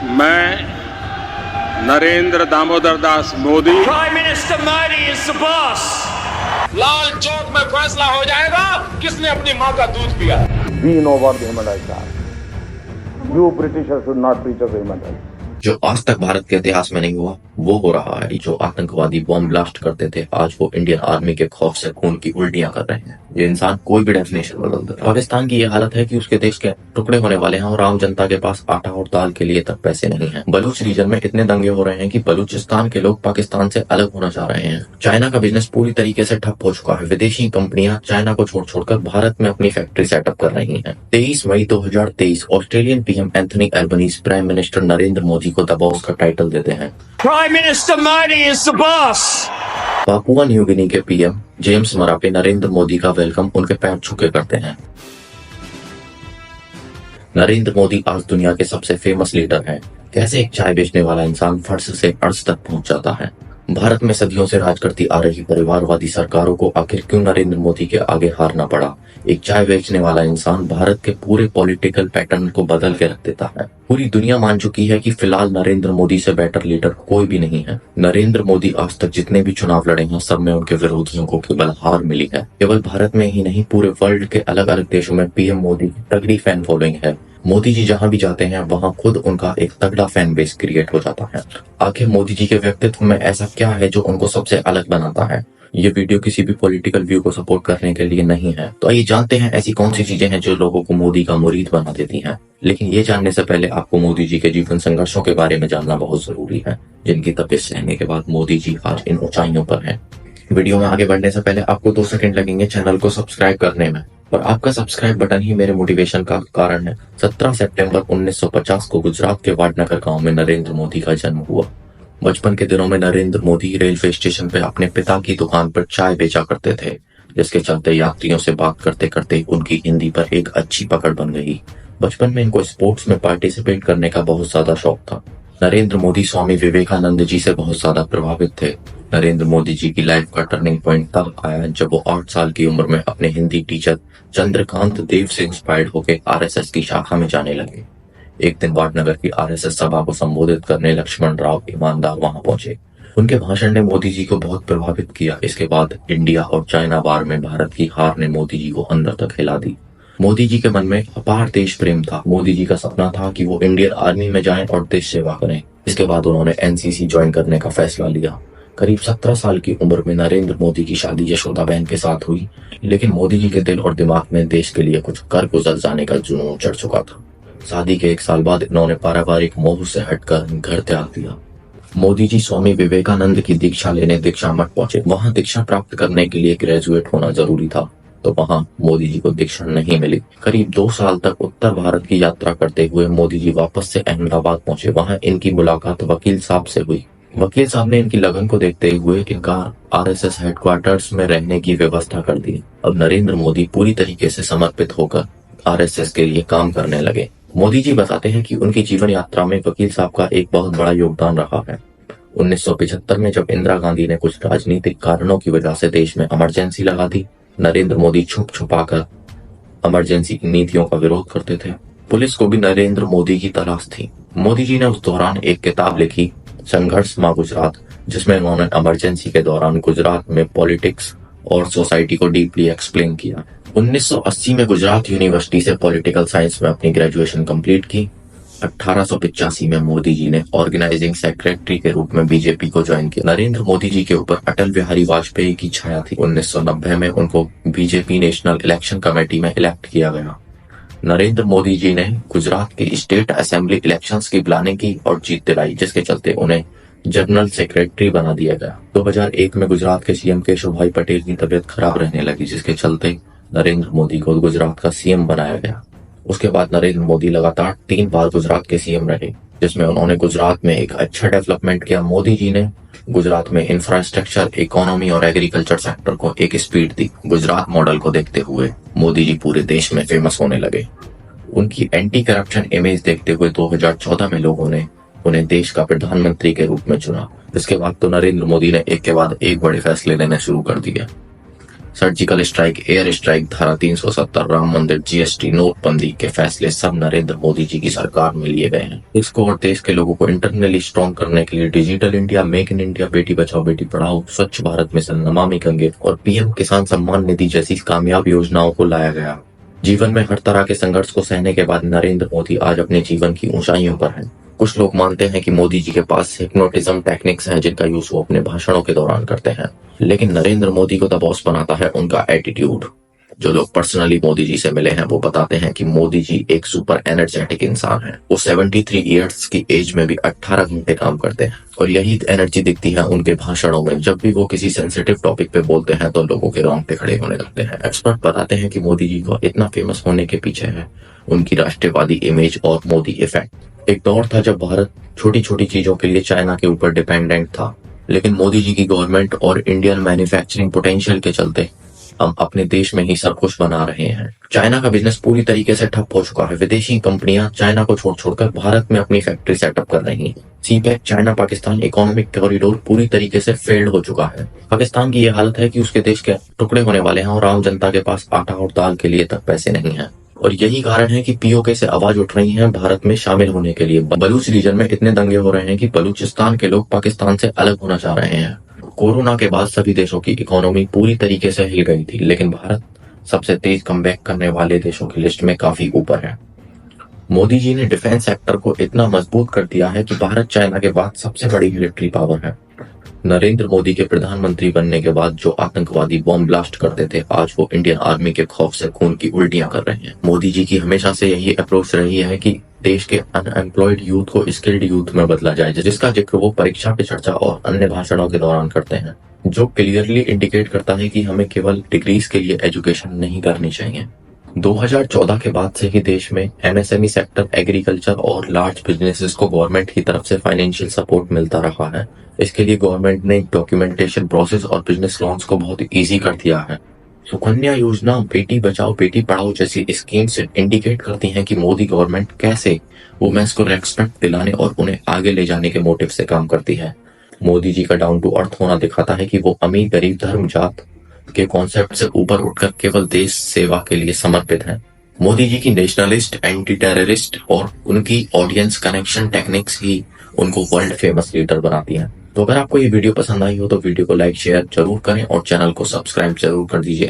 मैं Narendra Damodar Das Modi Prime Minister Modi is the boss. Lal Chowk में फैसला हो जाएगा किसने अपनी माँ का दूध पिया। We know what the human rights are. You Britishers should not preach us human rights. जो आज तक भारत के इतिहास में नहीं हुआ वो हो रहा है। जो आतंकवादी बॉम्ब ब्लास्ट करते थे आज वो इंडियन आर्मी के खौफ से खून की उल्टियां कर रहे हैं। ये इंसान कोई भी डेफिनेशन बदल दे। पाकिस्तान की ये हालत है कि उसके देश के टुकड़े होने वाले हैं और आम जनता के पास आटा और दाल के लिए तक पैसे नहीं हैं। बलूच रीजन में इतने दंगे हो रहे हैं कि बलूचिस्तान के लोग पाकिस्तान से अलग होना चाह रहे हैं। चाइना का बिजनेस पूरी तरीके से ठप हो चुका है। विदेशी कंपनियां चाइना को छोड़कर भारत में अपनी फैक्ट्री सेटअप कर रही हैं। 23 मई 2023 Australian PM Anthony Albanese prime minister Narendra Modi को द बॉस का टाइटल देते हैं। Prime Minister Modi is the boss. Papua New Guinea के PM James Marape Narendra Modi का वेलकम उनके पैर छू के करते हैं। नरेंद्र मोदी आज दुनिया के सबसे फेमस लीडर हैं। कैसे एक चाय बेचने वाला इंसान फर्श से अर्श तक पहुंच जाता है। भारत में सदियों से राज करती आ रही परिवारवादी सरकारों को आखिर क्यों नरेंद्र मोदी के आगे हारना पड़ा। एक चाय बेचने वाला इंसान भारत के पूरे पॉलिटिकल पैटर्न को बदल के रख देता है। पूरी दुनिया मान चुकी है कि फिलहाल नरेंद्र मोदी से बेटर लीडर कोई भी नहीं है। नरेंद्र मोदी आज तक जितने भी चुनाव लड़े हैं सब में उनके विरोधियों को केवल हार मिली है। केवल भारत में ही नहीं पूरे वर्ल्ड के अलग अलग देशों में पीएम मोदी की तगड़ी फैन फॉलोइंग है। मोदी जी जहां भी जाते हैं वहां खुद उनका एक तगड़ा फैन बेस क्रिएट हो जाता है। आखिर मोदी जी के व्यक्तित्व में ऐसा क्या है जो उनको सबसे अलग बनाता है। ये वीडियो किसी भी पॉलिटिकल व्यू को सपोर्ट करने के लिए नहीं है। तो आइए जानते हैं ऐसी कौन सी चीजें हैं जो लोगों को मोदी का मुरीद बना देती हैं। लेकिन ये जानने से पहले आपको मोदी जी के जीवन संघर्षों के बारे में जानना बहुत जरूरी है, जिनकी तपिश सहने के बाद मोदी जी आज इन ऊंचाइयों पर हैं। वीडियो में आगे बढ़ने से पहले आपको 2 सेकंड लगेंगे चैनल को सब्सक्राइब करने में, और आपका सब्सक्राइब बटन ही मेरे मोटिवेशन का कारण है। 17 सितंबर 1950 को गुजरात के वाडनगर गांव में नरेंद्र मोदी का जन्म हुआ। बचपन के दिनों में नरेंद्र मोदी रेलवे स्टेशन पे अपने पिता की दुकान पर चाय बेचा करते थे, जिसके चलते यात्रियों से बात करते करते उनकी हिंदी पर एक अच्छी पकड़ बन गई। बचपन में इनको स्पोर्ट्स में पार्टिसिपेट करने का बहुत ज्यादा शौक था। नरेंद्र मोदी स्वामी विवेकानंद जी से बहुत ज्यादा प्रभावित थे। नरेंद्र मोदी जी की लाइफ का टर्निंग पॉइंट तब आया जब वो 8 साल की उम्र में अपने हिंदी टीचर चंद्रकांत देव से इंस्पायर्ड होकर आरएसएस की शाखा में जाने लगे। एक दिन वाडनगर की आरएसएस सभा को संबोधित करने लक्ष्मण राव ईमानदार वहां पहुंचे। उनके भाषण ने मोदी जी को बहुत प्रभावित किया। इसके बाद इंडिया और चाइना वार में भारत की हार ने मोदी जी को अंदर तक हिला दी। मोदी जी के मन में अपार देश प्रेम था। मोदी जी का सपना था कि वो इंडियन आर्मी में जाएं और देश सेवा करें। इसके बाद उन्होंने एनसीसी ज्वाइन करने का फैसला लिया। करीब 17 साल की उम्र में नरेंद्र मोदी की शादी यशोदाबेन के साथ हुई, लेकिन मोदी जी के दिल और दिमाग में देश के लिए कुछ कर गुजर जाने का जुनून चढ़ चुका था। शादी के 1 साल बाद इन्होंने पारिवारिक मोह से हटकर घर त्याग दिया। मोदी जी स्वामी विवेकानंद की दीक्षा लेने दीक्षा मठ पहुंचे। वहां दीक्षा प्राप्त करने के लिए ग्रेजुएट होना जरूरी था, तो वहां मोदी जी को दीक्षा नहीं मिली। करीब 2 साल तक उत्तर भारत की यात्रा करते हुए मोदी जी वापस से अहमदाबाद पहुंचे। वहां इनकी मुलाकात वकील साहब से हुई। वकील साहब ने इनकी लगन को देखते हुए इनका आरएसएस हेडक्वार्टर्स में रहने की व्यवस्था कर दी। अब नरेंद्र मोदी पूरी तरीके से समर्पित होकर आरएसएस के लिए काम करने लगे। मोदी जी बताते हैं कि उनकी जीवन यात्रा में वकील साहब का एक बहुत बड़ा योगदान रहा है। 1975 में जब इंदिरा गांधी ने कुछ राजनीतिक कारणों की वजह से देश में इमरजेंसी लगा दी, नरेंद्र मोदी छुप छुपाकर इमरजेंसी की नीतियों का विरोध करते थे। पुलिस को भी नरेंद्र मोदी की तलाश थी। मोदी जी ने उस दौरान एक किताब लिखी, संघर्ष मां गुजरात, जिसमें उन्होंने इमरजेंसी के दौरान गुजरात में पॉलिटिक्स और सोसाइटी को डीपली एक्सप्लेन किया। 1980 में गुजरात यूनिवर्सिटी से पॉलिटिकल साइंस में अपनी ग्रेजुएशन कंप्लीट की। 1885 में मोदी जी ने ऑर्गेनाइजिंग सेक्रेटरी के रूप में बीजेपी को ज्वाइन किया। नरेंद्र मोदी जी के ऊपर अटल बिहारी वाजपेयी की छाया थी। 1990 में उनको बीजेपी नेशनल इलेक्शन कमेटी में इलेक्ट किया गया। नरेंद्र मोदी जी ने गुजरात की स्टेट असेंबली इलेक्शंस की प्लानिंग की और जीत दिलाई, जिसके चलते उन्हें जनरल सेक्रेटरी बना दिया गया। 2001 में गुजरात के सीएम केशुभाई पटेल की तबीयत खराब रहने लगी, जिसके चलते नरेंद्र मोदी को गुजरात का सीएम बनाया गया। उसके बाद नरेंद्र मोदी लगातार 3 बार गुजरात के सीएम रहे, जिसमें उन्होंने गुजरात में एक अच्छा डेवलपमेंट किया। मोदी जी ने गुजरात में इंफ्रास्ट्रक्चर, इकोनॉमी और एग्रीकल्चर सेक्टर को एक स्पीड दी। गुजरात मॉडल को देखते हुए मोदी जी पूरे देश में फेमस होने लगे। उनकी एंटी करप्शन इमेज देखते हुए 2014 में लोगों ने उन्हें देश का प्रधानमंत्री के रूप में चुना। इसके बाद तो नरेंद्र मोदी ने एक के बाद एक बड़े फैसले लेने शुरू कर दिए। सर्जिकल स्ट्राइक, एयर स्ट्राइक, धारा 370, राम मंदिर, जीएसटी, नोटबंदी के फैसले सब नरेंद्र मोदी जी की सरकार में लिए गए हैं। इसको और देश के लोगों को इंटरनली स्ट्रॉन्ग करने के लिए digital India, make in India, Beti Bachao Beti Padhao, स्वच्छ भारत मिशन, नमामि गंगे और पीएम किसान सम्मान निधि जैसी कामयाब योजनाओं को लाया गया। जीवन में हर तरह के संघर्ष को सहने के बाद नरेंद्र मोदी आज अपने जीवन की ऊंचाइयों पर हैं। कुछ लोग मानते हैं कि मोदी जी के पास हिप्नोटिज्म टेक्निक्स हैं जिनका यूज वो अपने भाषणों के दौरान करते हैं, लेकिन नरेंद्र मोदी को द बॉस बनाता है उनका एटीट्यूड। जो लोग पर्सनली मोदी जी से मिले हैं वो बताते हैं कि मोदी जी एक सुपर एनर्जेटिक इंसान है। वो 73 इयर्स की एज में भी 18 घंटे काम करते हैं और यही एनर्जी दिखती है उनके भाषणों में। जब भी वो किसी सेंसिटिव टॉपिक पे बोलते हैं तो लोगों के रोंगटे खड़े होने लगते हैं। एक्सपर्ट बताते हैं कि मोदी जी को इतना फेमस होने के पीछे है उनकी राष्ट्रवादी इमेज और मोदी इफेक्ट। एक दौर था जब भारत छोटी छोटी चीजों के लिए चाइना के ऊपर डिपेंडेंट था, लेकिन मोदी जी की गवर्नमेंट और इंडियन मैन्युफैक्चरिंग पोटेंशियल के चलते हम अपने देश में ही सब कुछ बना रहे हैं। चाइना का बिजनेस पूरी तरीके से ठप हो चुका है। विदेशी कंपनियां चाइना को छोड़कर भारत में अपनी फैक्ट्री सेटअप कर रही हैं। CPEC China Pakistan economic corridor पूरी तरीके से फेल्ड हो चुका है। पाकिस्तान की यह हालत है कि उसके देश के टुकड़े होने वाले हैं और आम जनता के पास आटा और दाल के लिए तक पैसे नहीं है। और यही कारण है कि पीओके से आवाज उठ रही है भारत में शामिल होने के लिए। बलूच रीजन में इतने दंगे हो रहे हैं कि बलूचिस्तान के लोग पाकिस्तान से अलग होना चाह रहे हैं। कोरोना के बाद सभी देशों की इकोनॉमी पूरी तरीके से हिल गई थी, लेकिन भारत सबसे तेज कमबैक करने वाले देशों की लिस्ट में काफी ऊपर है। मोदी जी ने डिफेंस सेक्टर को इतना मजबूत कर दिया है कि भारत चाइना के बाद सबसे बड़ी मिलिट्री पावर है। नरेंद्र मोदी के प्रधानमंत्री बनने के बाद जो आतंकवादी बॉम्ब ब्लास्ट करते थे, आज वो इंडियन आर्मी के खौफ से खून की उल्टियां कर रहे हैं। मोदी जी की हमेशा से यही अप्रोच रही है कि देश के अनएम्प्लॉयड यूथ को स्किल्ड यूथ में बदला जाए, जिसका जिक्र वो परीक्षा पे चर्चा और अन्य भाषणों के दौरान करते हैं, जो क्लियरली इंडिकेट करता है कि हमें केवल डिग्रीज के लिए एजुकेशन नहीं करनी चाहिए। 2014 के बाद से ही देश में एमएसएमई सेक्टर, एग्रीकल्चर और लार्ज बिजनेसेस को गवर्नमेंट की तरफ से फाइनेंशियल सपोर्ट मिलता रहा है। इसके लिए गवर्नमेंट ने डॉक्यूमेंटेशन प्रोसेस और बिजनेस लोन्स को बहुत इजी कर दिया है। सुकन्या योजना, बेटी बचाओ बेटी पढ़ाओ जैसी स्कीम्स इंडिकेट करती हैं कि मोदी गवर्नमेंट कैसे वुमेन्स को रेस्पेक्ट दिलाने और उन्हें आगे ले जाने के मोटिव से काम करती है। मोदी जी का डाउन टू अर्थ होना दिखाता है कि वो अमीर गरीब धर्म जात के कॉन्सेप्ट से ऊपर उठकर केवल देश सेवा के लिए समर्पित हैं। मोदी जी की नेशनलिस्ट, एंटी टेररिस्ट और उनकी ऑडियंस कनेक्शन टेक्निक्स ही उनको वर्ल्ड फेमस लीडर बनाती हैं। तो अगर आपको ये वीडियो पसंद आई हो तो वीडियो को लाइक शेयर जरूर करें और चैनल को सब्सक्राइब जरूर कर दीजिए।